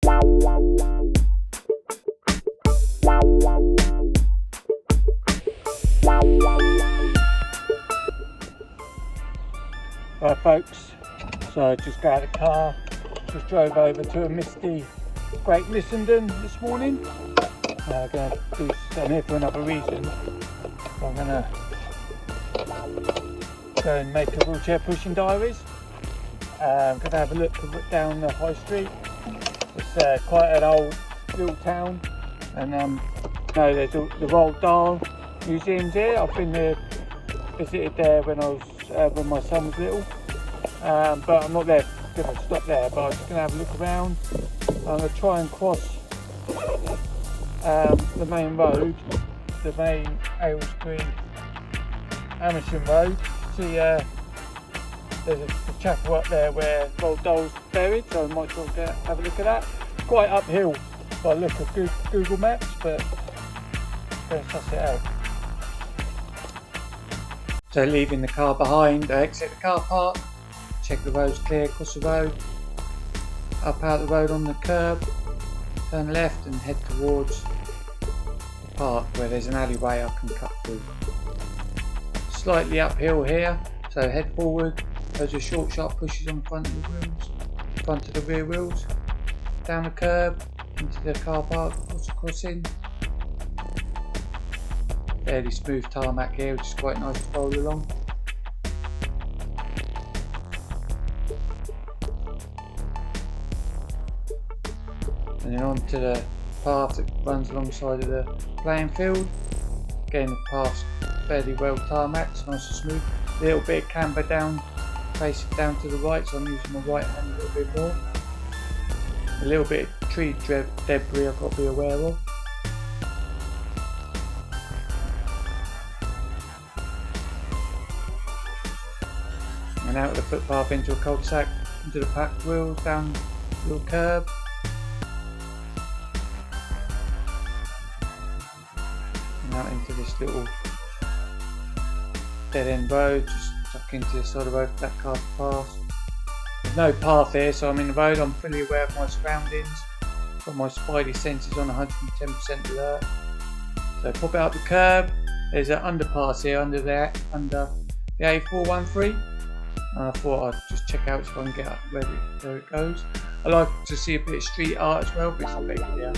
Right folks, so just got out of the car, just drove over to a misty Great Missenden this morning. I'm here for another reason. I'm going to go and make a wheelchair pushing diaries. I'm going to have a look down the high street. It's quite an old little town, and there's the Roald Dahl museums here. I've been there, visited there when my son was little, but I'm not going to stop there, but I'm just going to have a look around. I'm going to try and cross the main road, the main Aylesbury Amersham road. See, there's a chapel up there where Roald Dahl's buried, so I might as well have a look at that. It's quite uphill by the look of Google Maps, but let's suss it out. So leaving the car behind, I exit the car park, check the road's clear, across the road, up out the road on the curb, turn left and head towards the park where there's an alleyway I can cut through. Slightly uphill here, so head forward, there's a short sharp pushes on the front of the wheels, front of the rear wheels, down the curb, into the car park, across the crossing. Fairly smooth tarmac here, which is quite nice to roll along. And then onto the path that runs alongside of the playing field. Again, the path's fairly well tarmacked, nice and smooth. A little bit of camber down, facing down to the right, so I'm using my right hand a little bit more. A little bit of tree debris I've got to be aware of. And out of the footpath into a cul-de-sac, into the packed wheels, down the little curb. And out into this little dead end road, just tuck into the side of the road for that car to pass. There's no path here, so I'm in the road, I'm fully aware of my surroundings. Got my spidey senses on 110% alert. So pop out the curb, there's an underpass here under the A413. I thought I'd just check out so I can get up where it goes. I like to see a bit of street art as well, but it's not big here.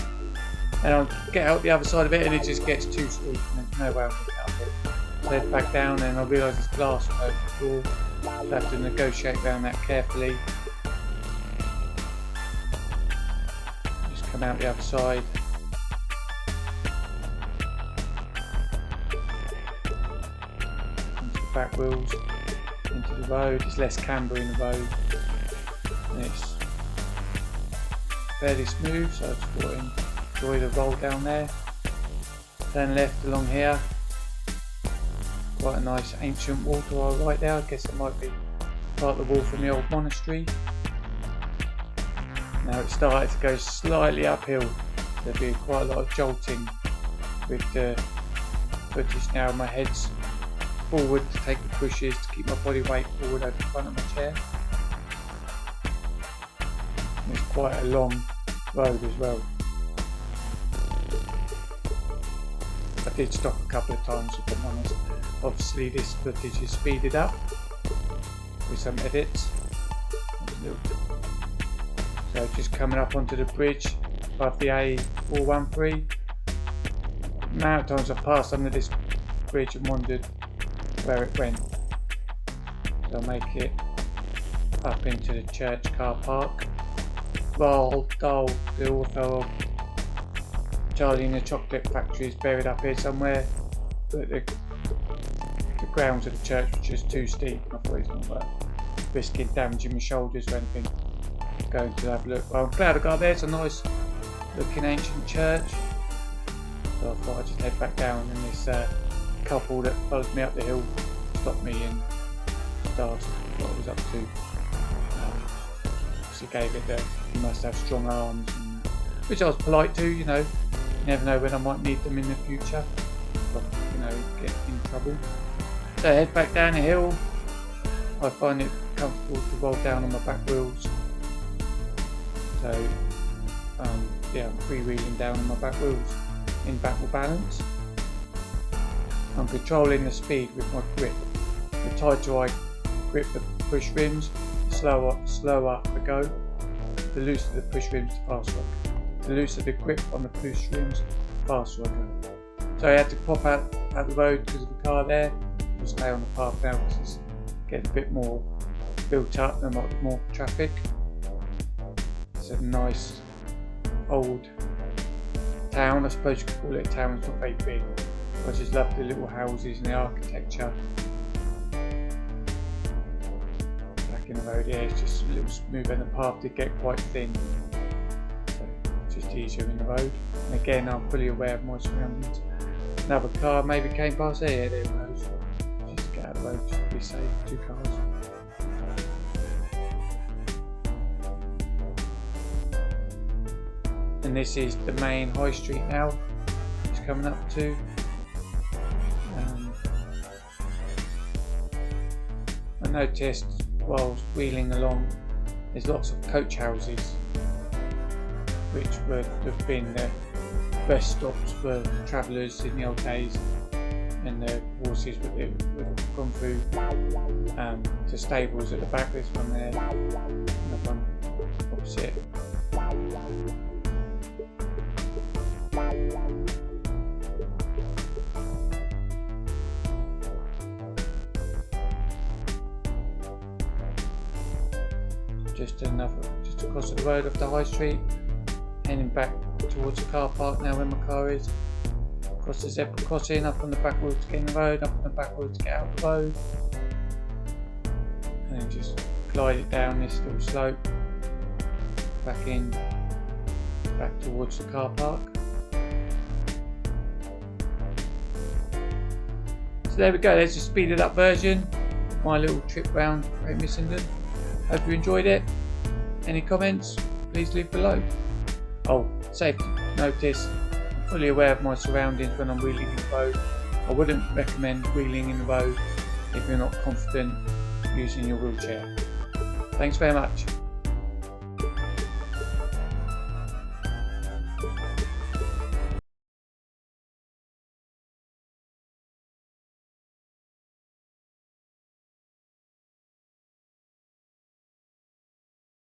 And I'll get out the other side of it and it just gets too steep and there's no way I'm going to get up it. So I head back down and I realise there's glass over the door. So I have to negotiate around that carefully. Just come out the other side. Into the back wheels. Into the road, it's less camber in the road, and it's fairly smooth, so I just thought I'd enjoy the roll down there. Turn left along here, quite a nice ancient wall to our right there. I guess it might be part of the wall from the old monastery. Now it's started to go slightly uphill, there'll be quite a lot of jolting with the footage now. My head's forward to take the pushes to keep my body weight forward over the front of my chair. And it's quite a long road as well. I did stop a couple of times to be honest. Obviously this footage is speeded up with some edits. So just coming up onto the bridge above the A413. The amount of times I've passed under this bridge and wondered where it went. So I'll make it up into the church car park. Roald Dahl, the author of Charlie and the Chocolate Factory, is buried up here somewhere, but the grounds of the church was just too steep. I thought it's not worth risking damaging my shoulders or anything. Going to have a look. Well, I'm glad I got there. It's a nice looking ancient church. So I thought I'd just head back down, and this couple that followed me up the hill stopped me and asked what I was up to. She gave it that you must have strong arms, and, which I was polite to, you know. You never know when I might need them in the future, but, you know, get in trouble. So I head back down the hill. I find it comfortable to roll down on my back wheels. So yeah, I'm freewheeling down on my back wheels in backward balance. I'm controlling the speed with my grip. The tighter I grip the push rims, the slower I go. The looser the push rims, the faster I go. The looser the grip on the push rims, the faster I go. So I had to pop out the road because of the car there. I'll stay on the path now because it's getting a bit more built up and more traffic. It's a nice old town, I suppose you could call it a town. It's not very big. I just love the little houses and the architecture. Back in the road, yeah, it's just a little smoother and the path did get quite thin. So it's just easier in the road. And again, I'm fully aware of my surroundings. Another car maybe came past there, there it goes. Just get out of the road, just to be safe, 2 cars. And this is the main high street now it's coming up to. I noticed while wheeling along there's lots of coach houses which would have been the best stops for travellers in the old days, and the horses would have gone through to stables at the back. There's one there and the one opposite. Just across the road off the high street, heading back towards the car park now where my car is. Across the zebra crossing, up on the back road to get in the road, up on the back road to get out the road, and then just glide it down this little slope, back towards the car park. So there we go, there's a speeded up version of my little trip round Great Missenden. Hope you enjoyed it. Any comments, please leave below. Oh, safety notice, I'm fully aware of my surroundings when I'm wheeling in the road. I wouldn't recommend wheeling in the road if you're not confident using your wheelchair. Thanks very much.